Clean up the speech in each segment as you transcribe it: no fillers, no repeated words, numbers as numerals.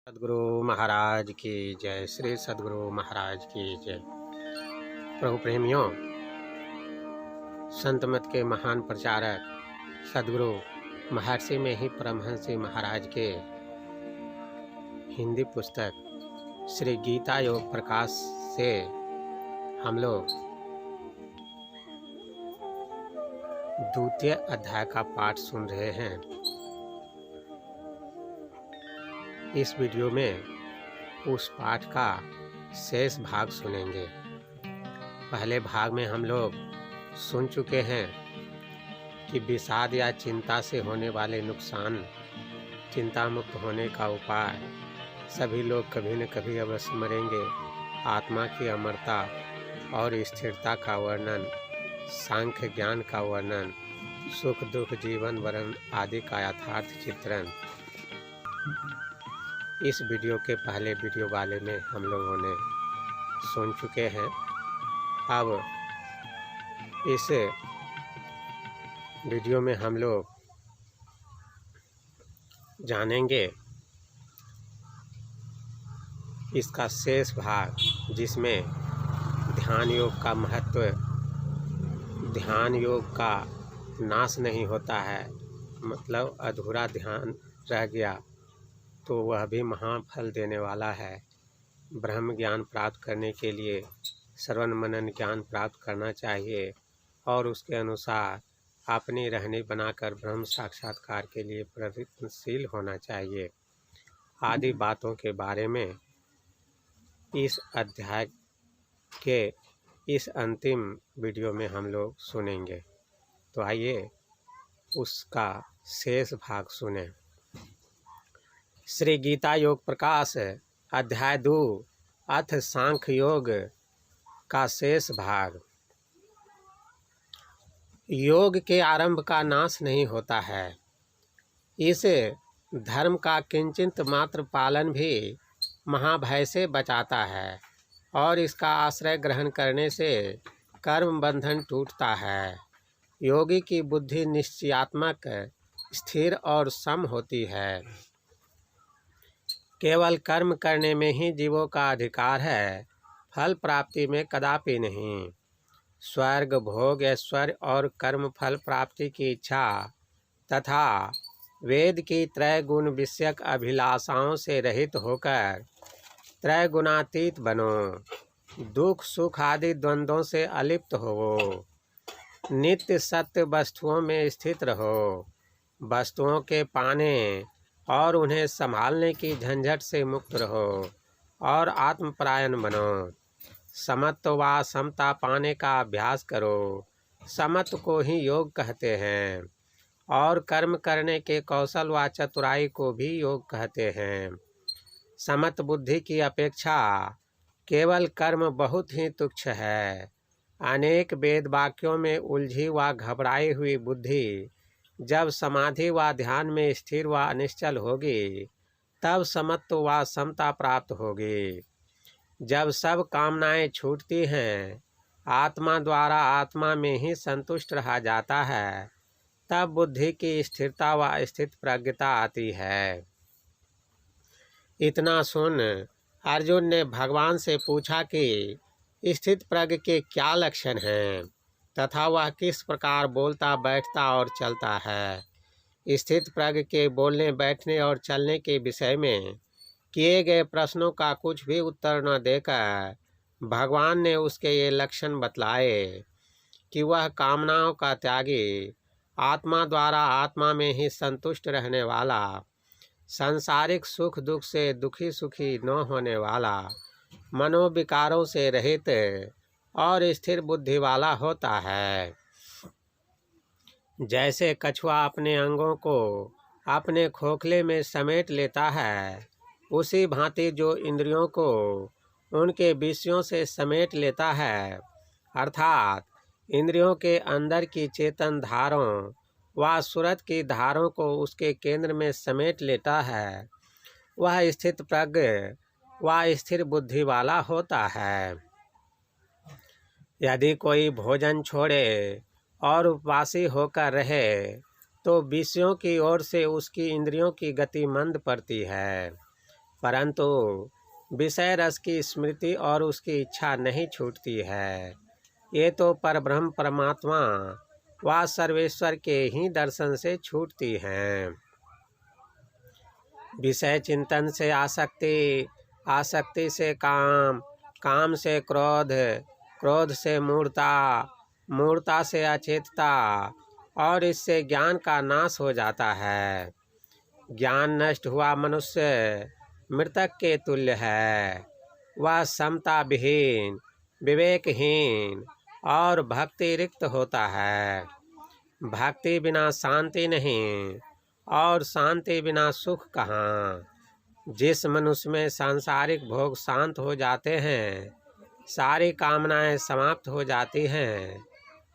सदगुरु महाराज की जय। श्री सदगुरु महाराज की जय। प्रभु प्रेमियों, संत मत के महान प्रचारक सदगुरु महर्षि में ही परमहंस जी महाराज के हिंदी पुस्तक श्री गीता योग प्रकाश से हम लोग द्वितीय अध्याय का पाठ सुन रहे हैं। इस वीडियो में उस पाठ का शेष भाग सुनेंगे। पहले भाग में हम लोग सुन चुके हैं कि विषाद या चिंता से होने वाले नुकसान, चिंता मुक्त होने का उपाय, सभी लोग कभी न कभी अवश्य मरेंगे, आत्मा की अमरता और स्थिरता का वर्णन, सांख्य ज्ञान का वर्णन, सुख दुख जीवन वर्ण आदि का यथार्थ चित्रण इस वीडियो के पहले वीडियो वाले में हम लोगों ने सुन चुके हैं। अब इस वीडियो में हम लोग जानेंगे इसका शेष भाग, जिसमें ध्यान योग का महत्व, ध्यान योग का नाश नहीं होता है, मतलब अधूरा ध्यान रह गया तो वह भी महाफल देने वाला है। ब्रह्म ज्ञान प्राप्त करने के लिए श्रवण मनन ज्ञान प्राप्त करना चाहिए और उसके अनुसार अपनी रहनी बनाकर ब्रह्म साक्षात्कार के लिए प्रयत्नशील होना चाहिए आदि बातों के बारे में इस अध्याय के इस अंतिम वीडियो में हम लोग सुनेंगे। तो आइए उसका शेष भाग सुनें। श्री गीता योग प्रकाश अध्याय 2 अथ सांख्य योग का शेष भाग। योग के आरंभ का नाश नहीं होता है। इस धर्म का किंचित मात्र पालन भी महाभय से बचाता है और इसका आश्रय ग्रहण करने से कर्म बंधन टूटता है। योगी की बुद्धि निश्चयात्मक, स्थिर और सम होती है। केवल कर्म करने में ही जीवों का अधिकार है, फल प्राप्ति में कदापि नहीं। स्वर्ग भोग ऐश्वर्य और कर्म फल प्राप्ति की इच्छा तथा वेद की त्रय गुण विषयक अभिलाषाओं से रहित होकर त्रय गुणातीत बनो। दुख सुख आदि द्वंद्वों से अलिप्त हो। नित्य सत्य वस्तुओं में स्थित रहो। वस्तुओं के पाने और उन्हें संभालने की झंझट से मुक्त रहो और आत्मपरायण बनो। समत्व व समता पाने का अभ्यास करो। समत्व को ही योग कहते हैं और कर्म करने के कौशल व चतुराई को भी योग कहते हैं। समत्व बुद्धि की अपेक्षा केवल कर्म बहुत ही तुच्छ है। अनेक वेद वाक्यों में उलझी व घबराई हुई बुद्धि जब समाधि व ध्यान में स्थिर व निश्चल होगी, तब समत्व व समता प्राप्त होगी। जब सब कामनाएं छूटती हैं, आत्मा द्वारा आत्मा में ही संतुष्ट रहा जाता है, तब बुद्धि की स्थिरता व स्थित प्रज्ञता आती है। इतना सुन अर्जुन ने भगवान से पूछा कि स्थित प्रज्ञ के क्या लक्षण हैं तथा वह किस प्रकार बोलता, बैठता और चलता है। स्थित प्रज्ञ के बोलने, बैठने और चलने के विषय में किए गए प्रश्नों का कुछ भी उत्तर न देकर भगवान ने उसके ये लक्षण बतलाए कि वह कामनाओं का त्यागी, आत्मा द्वारा आत्मा में ही संतुष्ट रहने वाला, सांसारिक सुख दुख से दुखी सुखी न होने वाला, मनोविकारों से रहित और स्थिर बुद्धि वाला होता है। जैसे कछुआ अपने अंगों को अपने खोखले में समेट लेता है, उसी भांति जो इंद्रियों को उनके विषयों से समेट लेता है, अर्थात इंद्रियों के अंदर की चेतन धारों व सूरत की धारों को उसके केंद्र में समेट लेता है, वह स्थित प्रज्ञ व स्थिर बुद्धि वाला होता है। यदि कोई भोजन छोड़े और उपवासी होकर रहे तो विषयों की ओर से उसकी इंद्रियों की गति मंद पड़ती है। परंतु विषय रस की स्मृति और उसकी इच्छा नहीं छूटती है। ये तो परब्रह्म परमात्मा व सर्वेश्वर के ही दर्शन से छूटती हैं। विषय चिंतन से आसक्ति, आसक्ति से काम, काम से क्रोध, क्रोध से मूढ़ता, मूढ़ता से अचेतता, और इससे ज्ञान का नाश हो जाता है। ज्ञान नष्ट हुआ मनुष्य मृतक के तुल्य है। वह समता विहीन, विवेकहीन और भक्ति रिक्त होता है। भक्ति बिना शांति नहीं और शांति बिना सुख कहाँ। जिस मनुष्य में सांसारिक भोग शांत हो जाते हैं, सारी कामनाएं समाप्त हो जाती हैं,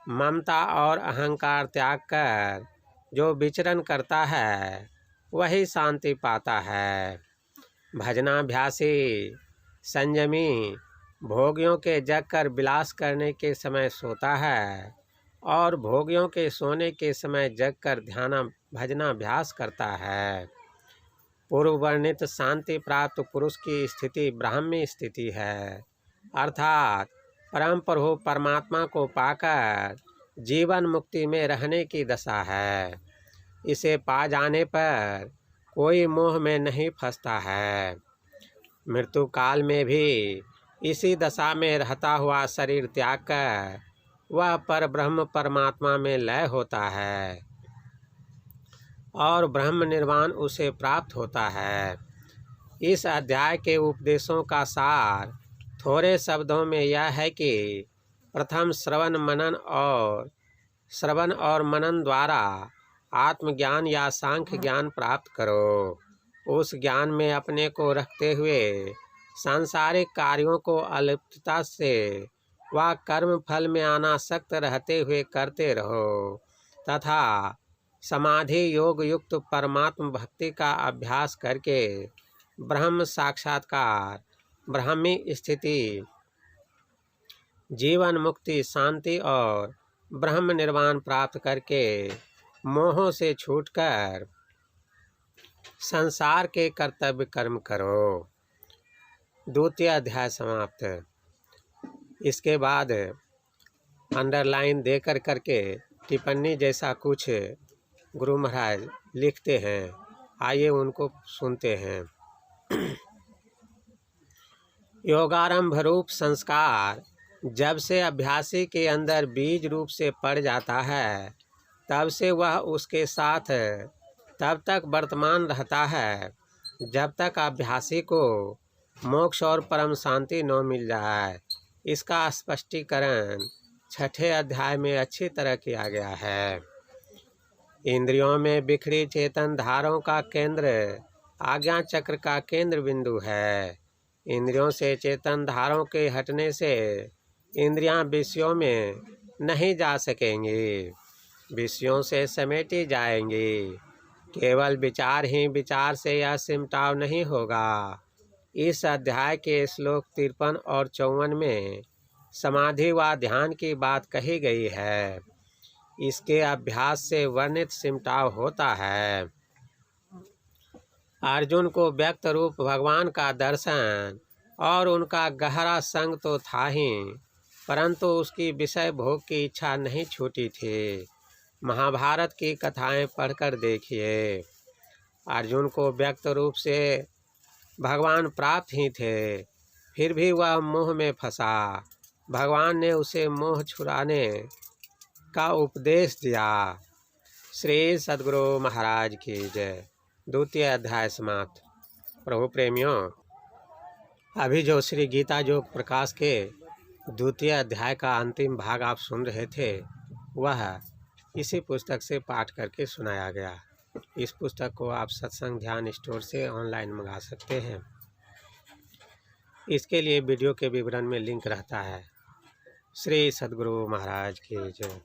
ममता और अहंकार त्याग कर जो विचरण करता है वही शांति पाता है। भजनाभ्यासी संयमी भोगियों के जग कर विलास करने के समय सोता है और भोगियों के सोने के समय जग कर ध्यान भजनाभ्यास करता है। पूर्व वर्णित शांति प्राप्त पुरुष की स्थिति ब्राह्मी स्थिति है, अर्थात परम प्रभु परमात्मा को पाकर जीवन मुक्ति में रहने की दशा है। इसे पा जाने पर कोई मोह में नहीं फंसता है। मृत्यु काल में भी इसी दशा में रहता हुआ शरीर त्याग कर वह पर ब्रह्म परमात्मा में लय होता है और ब्रह्म निर्वाण उसे प्राप्त होता है। इस अध्याय के उपदेशों का सार थोड़े शब्दों में यह है कि प्रथम श्रवण और मनन द्वारा आत्मज्ञान या सांख्य ज्ञान प्राप्त करो। उस ज्ञान में अपने को रखते हुए सांसारिक कार्यों को अलिप्तता से व कर्म फल में अनासक्त रहते हुए करते रहो तथा समाधि योग युक्त परमात्म भक्ति का अभ्यास करके ब्रह्म साक्षात्कार, ब्राह्मी स्थिति, जीवन मुक्ति, शांति और ब्रह्म निर्वाण प्राप्त करके मोहों से छूटकर संसार के कर्तव्य कर्म करो। द्वितीय अध्याय समाप्त। इसके बाद अंडरलाइन देकर करके टिप्पणी जैसा कुछ गुरु महाराज लिखते हैं, आइए उनको सुनते हैं। योगारंभ रूप संस्कार जब से अभ्यासी के अंदर बीज रूप से पड़ जाता है, तब से वह उसके साथ तब तक वर्तमान रहता है जब तक अभ्यासी को मोक्ष और परम शांति न मिल जाए। इसका स्पष्टीकरण छठे अध्याय में अच्छी तरह किया गया है। इंद्रियों में बिखरी चेतन धारों का केंद्र आज्ञा चक्र का केंद्र बिंदु है। इंद्रियों से चेतन धारों के हटने से इंद्रियां विषयों में नहीं जा सकेंगी, विषयों से समेटी जाएंगी। केवल विचार ही विचार से यह सिमटाव नहीं होगा। इस अध्याय के श्लोक 53 और 54 में समाधि व ध्यान की बात कही गई है। इसके अभ्यास से वर्णित सिमटाव होता है। अर्जुन को व्यक्त रूप भगवान का दर्शन और उनका गहरा संग तो था ही, परंतु उसकी विषय भोग की इच्छा नहीं छूटी थी। महाभारत की कथाएं पढ़कर देखिए। अर्जुन को व्यक्त रूप से भगवान प्राप्त ही थे, फिर भी वह मोह में फंसा। भगवान ने उसे मोह छुड़ाने का उपदेश दिया। श्री सद्गुरु महाराज की जय। द्वितीय अध्याय समाप्त। प्रभु प्रेमियों, अभी जो श्री गीता योग प्रकाश के द्वितीय अध्याय का अंतिम भाग आप सुन रहे थे, वह इसी पुस्तक से पाठ करके सुनाया गया। इस पुस्तक को आप सत्संग ध्यान स्टोर से ऑनलाइन मंगा सकते हैं। इसके लिए वीडियो के विवरण में लिंक रहता है। श्री सद्गुरु महाराज की जय।